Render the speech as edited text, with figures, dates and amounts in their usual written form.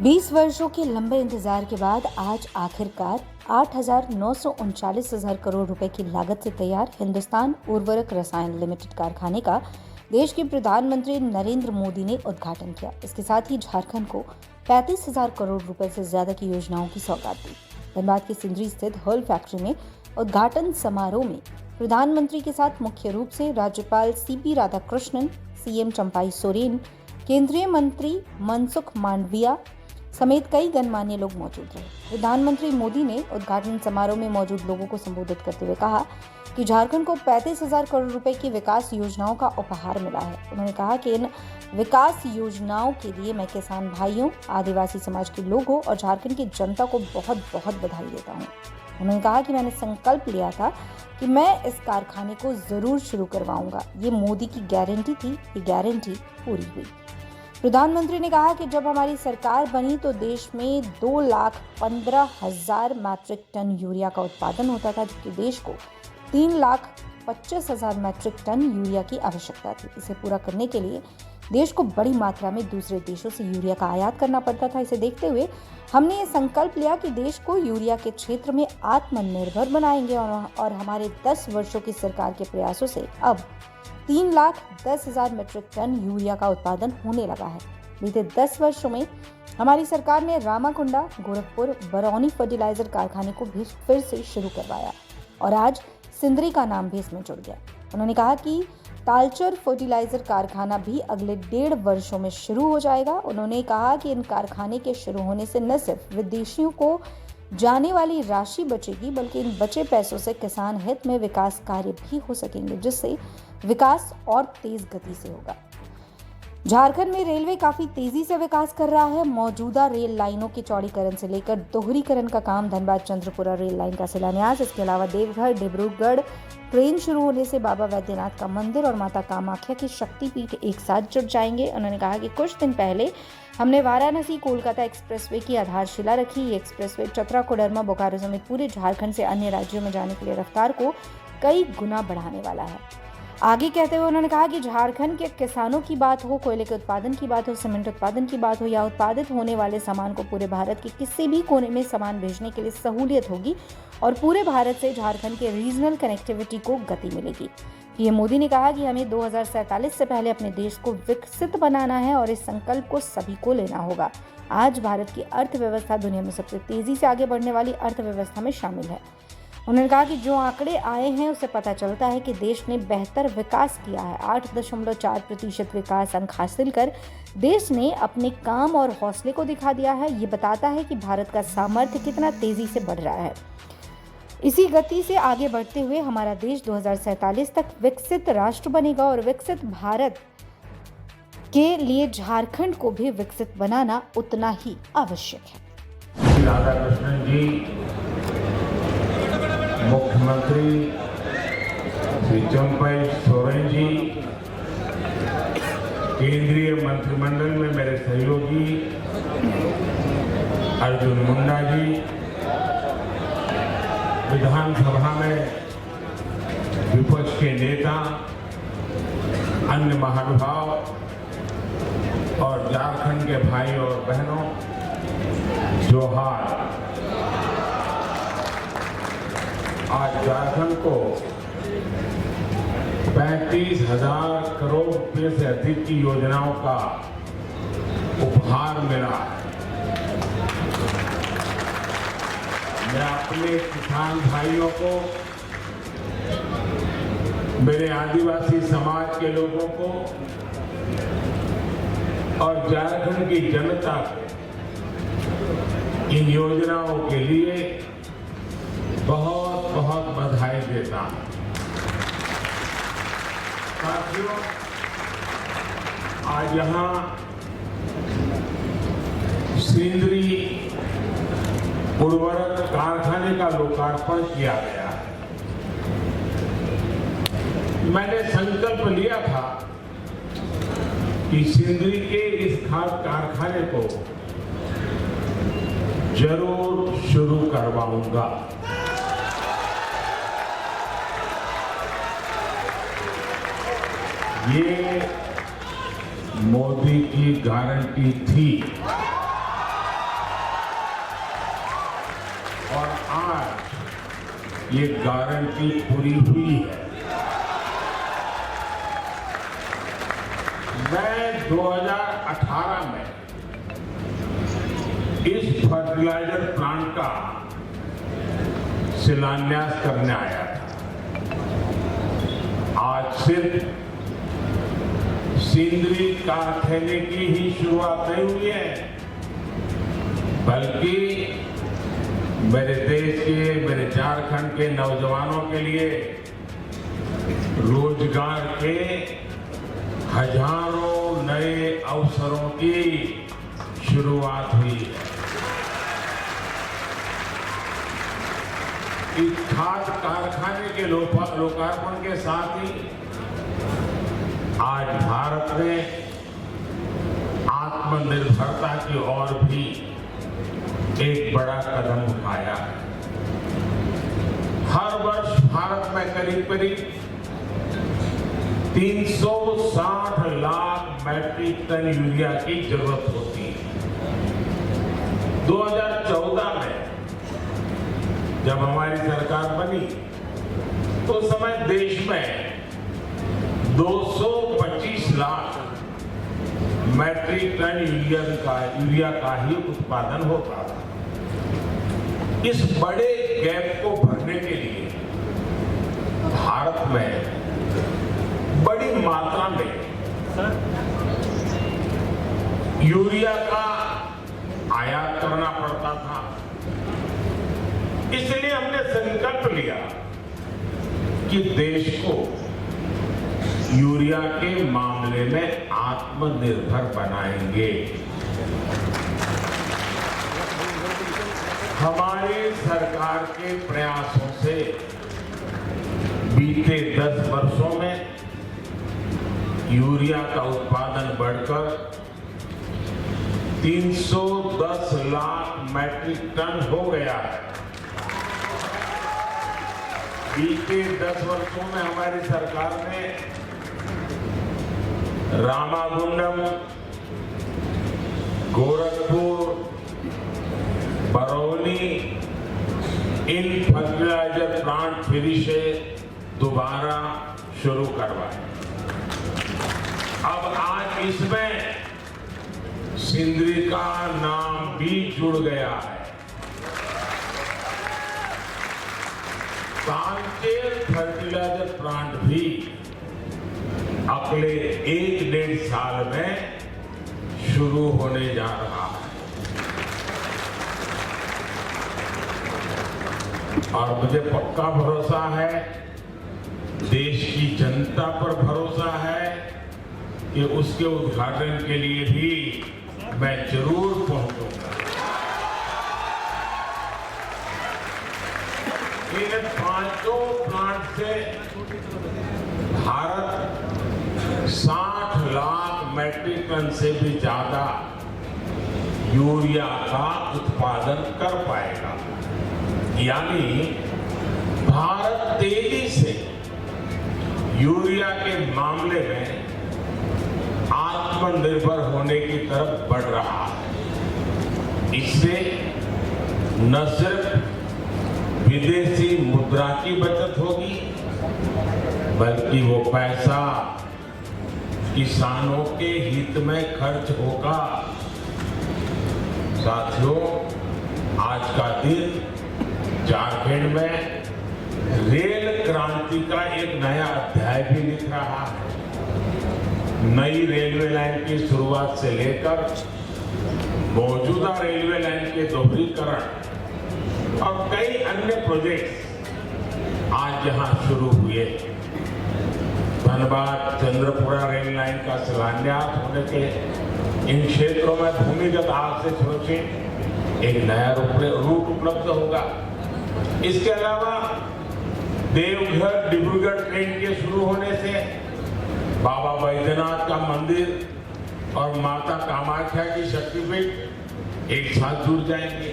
20 वर्षों के लंबे इंतजार के बाद आज आखिरकार 8,939 करोड़ रुपए की लागत से तैयार हिंदुस्तान उर्वरक रसायन लिमिटेड कारखाने का देश के प्रधानमंत्री नरेंद्र मोदी ने उद्घाटन किया। इसके साथ ही झारखंड को 35,000 करोड़ रुपए से ज्यादा की योजनाओं की सौगात दी। धनबाद के सिंदरी स्थित हर्ल फैक्ट्री में उद्घाटन समारोह में प्रधानमंत्री के साथ मुख्य रूप से राज्यपाल CP राधाकृष्णन, CM चंपाई सोरेन, केंद्रीय मंत्री मनसुख मांडविया समेत कई गणमान्य लोग मौजूद रहे। प्रधानमंत्री मोदी ने उद्घाटन समारोह में मौजूद लोगों को संबोधित करते हुए कहा कि झारखंड को 35,000 करोड़ रुपए की विकास योजनाओं का उपहार मिला है। उन्होंने कहा कि इन विकास योजनाओं के लिए मैं किसान भाइयों, आदिवासी समाज के लोगों और झारखंड की जनता को बहुत बहुत बधाई देता हूँ। उन्होंने कहा कि मैंने संकल्प लिया था कि मैं इस कारखाने को जरूर शुरू करवाऊंगा। ये मोदी की गारंटी थी, ये गारंटी पूरी हुई। प्रधानमंत्री ने कहा कि जब हमारी सरकार बनी तो देश में 2,15,000 मैट्रिक टन यूरिया का उत्पादन होता था, जबकि देश को 3,25,000 मैट्रिक टन यूरिया की आवश्यकता थी। इसे पूरा करने के लिए देश को बड़ी मात्रा में दूसरे देशों से यूरिया का आयात करना पड़ता था। इसे देखते हुए हमने ये संकल्प लिया कि देश को यूरिया के क्षेत्र में आत्मनिर्भर बनाएंगे और हमारे 10 वर्षों की सरकार के प्रयासों से अब 3,10,000 मैट्रिक टन यूरिया का उत्पादन होने लगा है। बीते 10 वर्षों में हमारी सरकार ने रामाकुंडा, गोरखपुर, बरौनी फर्टिलाइजर कारखाने को भी फिर से शुरू करवाया और आज सिंदरी का नाम भी इसमें जुड़ गया। उन्होंने कहा कि तालचर फर्टिलाइजर कारखाना भी अगले 1.5 वर्षों में शुरू हो जाएगा। उन्होंने कहा कि इन कारखाने के शुरू होने से न सिर्फ विदेशियों को जाने वाली राशि बचेगी, बल्कि इन बचे पैसों से किसान हित में विकास कार्य भी हो सकेंगे, जिससे विकास और तेज गति से होगा। झारखंड में रेलवे काफी तेजी से विकास कर रहा है। मौजूदा रेल लाइनों के चौड़ीकरण से लेकर दोहरीकरण का काम, धनबाद चंद्रपुरा रेल लाइन का शिलान्यास, इसके अलावा देवघर डिब्रूगढ़ ट्रेन शुरू होने से बाबा वैद्यनाथ का मंदिर और माता कामाख्या की शक्तिपीठ एक साथ जुड़ जाएंगे। उन्होंने कहा कि कुछ दिन पहले हमने वाराणसी कोलकाता एक्सप्रेसवे की आधारशिला रखी। ये एक्सप्रेसवे चतरा, कोडरमा, बोकारो समेत पूरे झारखंड से अन्य राज्यों में जाने के लिए रफ्तार को कई गुना बढ़ाने वाला है। आगे कहते हुए उन्होंने कहा कि झारखंड के किसानों की बात हो, कोयले के उत्पादन की बात हो, सीमेंट उत्पादन की बात हो या उत्पादित होने वाले सामान को पूरे भारत के किसी भी कोने में सामान भेजने के लिए सहूलियत होगी और पूरे भारत से झारखंड के रीजनल कनेक्टिविटी को गति मिलेगी। पीएम मोदी ने कहा कि हमें 2047 से पहले अपने देश को विकसित बनाना है और इस संकल्प को सभी को लेना होगा। आज भारत की अर्थव्यवस्था दुनिया में सबसे तेजी से आगे बढ़ने वाली अर्थव्यवस्था में शामिल है। उन्होंने कहा कि जो आंकड़े आए हैं उससे पता चलता है कि देश ने बेहतर विकास किया है। 8.4% विकास अंक हासिल कर देश ने अपने काम और हौसले को दिखा दिया है। ये बताता है कि भारत का सामर्थ्य कितना तेजी से बढ़ रहा है। इसी गति से आगे बढ़ते हुए हमारा देश 2047 तक विकसित राष्ट्र बनेगा और विकसित भारत के लिए झारखंड को भी विकसित बनाना उतना ही आवश्यक है। राधाकृष्णन जी, मुख्यमंत्री श्री चंपाई सोरेन जी, केंद्रीय मंत्रिमंडल में मेरे सहयोगी अर्जुन मुंडा जी, विधानसभा में विपक्ष के नेता, अन्य महानुभाव और झारखंड के भाई और बहनों, जोहार। आज झारखंड को 35,000 करोड़ रुपए से अधिक की योजनाओं का उपहार मिला है। मैं अपने किसान भाइयों को, मेरे आदिवासी समाज के लोगों को और झारखंड की जनता को इन योजनाओं के लिए बहुत बहुत बधाई देता हूं। साथियों, आज यहां सिंदरी उर्वरक कारखाने का लोकार्पण किया गया है। मैंने संकल्प लिया था कि सिंदरी के इस कारखाने को जरूर शुरू करवाऊंगा। ये मोदी की गारंटी थी। और आज ये गारंटी पूरी हुई है। मैं 2018 में इस फर्टिलाइजर प्लांट का शिलान्यास करने आया था। आज सिर्फ सिंदरी कारखाने की ही शुरुआत नहीं हुई है, बल्कि मेरे देश के, मेरे झारखंड के नौजवानों के लिए रोजगार के हजारों नए अवसरों की शुरुआत हुई है। इस खाद कारखाने के लोकार्पण के साथ ही आज भारत ने आत्मनिर्भरता की ओर भी एक बड़ा कदम उठाया है। हर वर्ष भारत में करीब 360 लाख मैट्रिक टन यूरिया की जरूरत होती है। 2014 में जब हमारी सरकार बनी तो उस समय देश में 225 लाख मैट्रिक टन यूरिया का ही उत्पादन होता था। इस बड़े गैप को भरने के लिए भारत में बड़ी मात्रा में यूरिया का आयात करना पड़ता था। इसलिए हमने संकल्प लिया कि देश को यूरिया के मामले में आत्मनिर्भर बनाएंगे। हमारी सरकार के प्रयासों से बीते 10 वर्षों में यूरिया का उत्पादन बढ़कर 310 लाख मैट्रिक टन हो गया है। बीते 10 वर्षों में हमारी सरकार ने रामागुंडम, गोरखपुर, बरौनी इन फर्टिलाइजर प्लांट फिर से दोबारा शुरू करवाए। अब आज इसमें सिंदरी का नाम भी जुड़ गया है। कांकेर फर्टिलाइजर प्लांट भी अगले 1-1.5 साल में शुरू होने जा रहा है। और मुझे पक्का भरोसा है, देश की जनता पर भरोसा है कि उसके उद्घाटन के लिए भी मैं जरूर पहुंचूंगा। इन 5 प्लांट से भारत 60 लाख मैट्रिक टन से भी ज्यादा यूरिया का उत्पादन कर पाएगा। यानी भारत तेजी से यूरिया के मामले में आत्मनिर्भर होने की तरफ बढ़ रहा है। इससे न सिर्फ विदेशी मुद्रा की बचत होगी, बल्कि वो पैसा किसानों के हित में खर्च होगा। साथियों, आज का दिन झारखंड में रेल क्रांति का एक नया अध्याय भी लिख रहा है। नई रेलवे लाइन की शुरुआत से लेकर मौजूदा रेलवे लाइन के दोहरीकरण और कई अन्य प्रोजेक्ट आज यहां शुरू हुए। धनबाद चंद्रपुरा रेल लाइन का शिलान्यास होने के इन क्षेत्रों में भूमिगत आग से सुरक्षित एक नया रूट उपलब्ध होगा। इसके अलावा देवघर डिब्रूगढ़ ट्रेन के शुरू होने से बाबा बैद्यनाथ का मंदिर और माता कामाख्या की शक्तिपीठ एक साथ जुड़ जाएंगे।